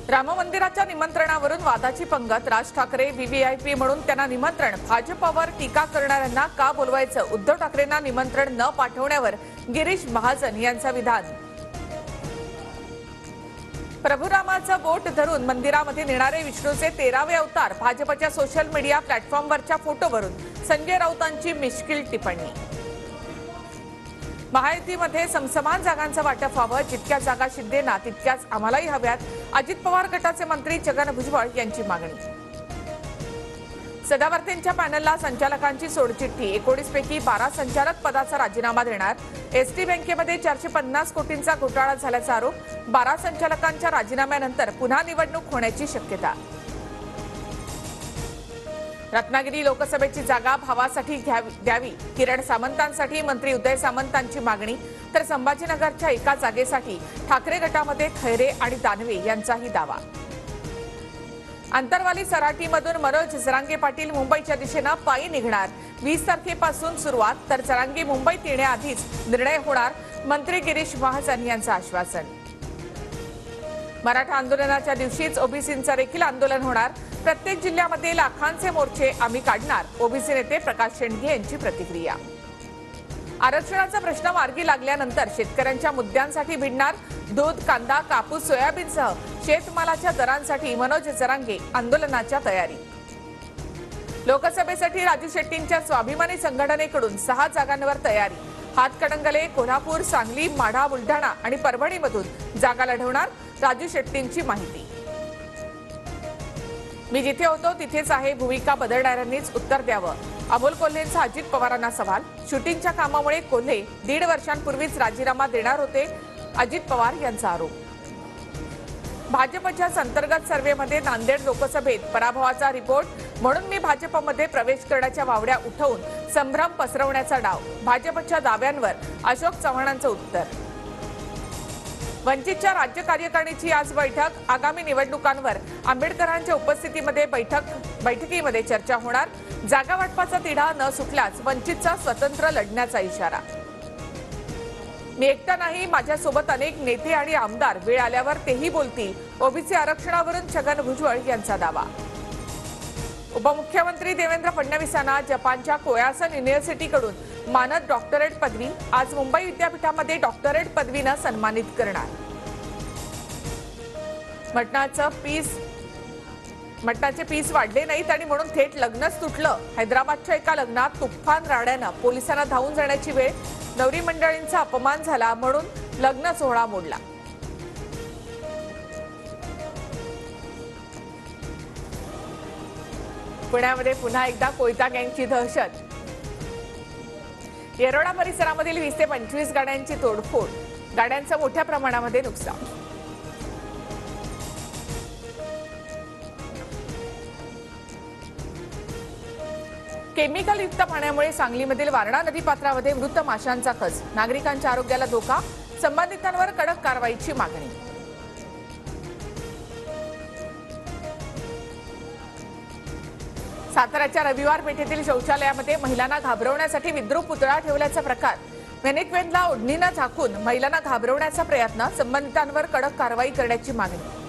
राम मंदिराच्या निमंत्रणावरून वादाची पंगत। राज ठाकरे व्हीव्हीआयपी म्हणून त्यांना निमंत्रण, भाजपवर टीका करणाऱ्यांना का बोलवायचं? उद्धव ठाकरेंना निमंत्रण न पाठवण्यावर गिरीश महाजन यांचं विधान। प्रभू रामाचं बोट धरून मंदिरामध्ये नेणारे विष्णूचे 13वे अवतार। भाजपच्या सोशल मीडिया प्लॅटफॉर्मवरच्या फोटोवरून संजय राऊतांची मिश्किल टिप्पणी। महायुतीमध्ये समसमान जागांचं वाटप व्हावं, जितक्या जागा शिंदेना तितक्याच आम्हालाही हव्यात। अजित पवार गटाचे मंत्री छगन भुजबळ यांची मागणी। सदावर्तेंच्या पॅनलला संचालकांची सोडचिठ्ठी। 19 पैकी 12 संचालक पदाचा राजीनामा देणार। एसटी बँकेमध्ये 450 कोटींचा घोटाळा झाल्याचा आरोप। 12 संचालकांच्या राजीनाम्यानंतर पुन्हा निवडणूक होण्याची शक्यता। रत्नागिरी लोकसभेची जागा भावासाठी द्यावी, किरण सामंतांसाठी मंत्री उदय सामंतांची मागणी। तर संभाजीनगरच्या एका जागेसाठी ठाकरे गटामध्ये खैरे आणि दानवे यांचाही दावा। आंतरवाली सराटीमधून मनोज जरांगे पाटील मुंबईच्या दिशेने पायी निघणार। 20 तारखेपासून सुरुवात, तर जरांगे मुंबईत येण्याआधीच निर्णय होणार, मंत्री गिरीश महाजन यांचं आश्वासन। मराठा आंदोलनाच्या दिवशीच ओबीसींचं देखील आंदोलन होणार। प्रत्येक जिल्ह्यामध्ये लाखांचे मोर्चे आम्ही काढणार, ओबीसी नेते प्रकाश शेंडगे यांची प्रतिक्रिया। आरक्षणाचा प्रश्न मार्गी लागल्यानंतर शेतकऱ्यांच्या मुद्द्यांसाठी भिडणार। दूध, कांदा, कापूस, सोयाबीनसह शेतमालाच्या दरांसाठी मनोज जरांगे आंदोलनाच्या तयारी। लोकसभेसाठी राजू शेट्टींच्या स्वाभिमानी संघटनेकडून 6 जागांवर तयारी। हातकणंगले, कोल्हापूर, सांगली, माढा, बुलढाणा आणि परभणीमधून जागा लढवणार, राजू शेट्टींची माहिती। मी जिथे होतो तिथेच आहे, भूमिका बदलणाऱ्यांनीच उत्तर द्यावं, अमोल कोल्हेंचा अजित पवारांना सवाल। शूटिंगच्या कामामुळे कोल्हे 1.5 वर्षांपूर्वीच राजीनामा देणार होते, अजित पवार यांचा आरोप। भाजपच्या अंतर्गत सर्व्हेमध्ये नांदेड लोकसभेत पराभवाचा रिपोर्ट, म्हणून मी भाजपमध्ये प्रवेश करण्याच्या वावड्या उठवून संभ्रम पसरवण्याचा डाव। भाजपच्या दाव्यांवर अशोक चव्हाणांचं उत्तर। वंचितच्या राज्य कार्यकारिणीची आज बैठक। आगामी निवडणुकांवर आंबेडकरांच्या उपस्थितीमध्ये बैठकीमध्ये चर्चा होणार। जागा वाटपाचा तिढा न सुटल्यास वंचितचा स्वतंत्र लढण्याचा इशारा। मी एकटा नाही, माझ्यासोबत अनेक नेते आणि आमदार, वेळ आल्यावर तेही बोलतील, ओबीसी आरक्षणावरून छगन भुजबळ यांचा दावा। उपमुख्यमंत्री देवेंद्र फडणवीसांना जपानच्या कोयासन युनिव्हर्सिटीकडून मानद डॉक्टरेट पदवी। आज मुंबई विद्यापीठामध्ये डॉक्टरेट पदवीनं सन्मानित करणार। मटणाचे पीस वाढले नाहीत आणि म्हणून थेट लग्नच तुटलं। हैदराबादच्या एका लग्नात तुफान राड्यानं पोलिसांना धावून जाण्याची वेळ। नवरी मंडळींचा अपमान झाला म्हणून लग्न सोहळा मोडला। पुण्यामध्ये पुन्हा एकदा कोयता गँगची दहशत। येरोडा परिसरामधील 20 ते 25 गाड्यांची तोडफोड, गाड्यांचं मोठ्या प्रमाणामध्ये नुकसान। केमिकलयुक्त पाण्यामुळे सांगलीमधील वारणा नदीपात्रामध्ये मृत माशांचा खच। नागरिकांच्या आरोग्याला धोका, संबंधितांवर कडक कारवाईची मागणी। साताऱ्याच्या रविवार पेठेतील शौचालयामध्ये महिलांना घाबरवण्यासाठी विद्रूप पुतळा ठेवल्याचा प्रकार। मॅनेक्वेनला ओढणीनं झाकून महिलांना घाबरवण्याचा प्रयत्न, संबंधितांवर कडक कारवाई करण्याची मागणी।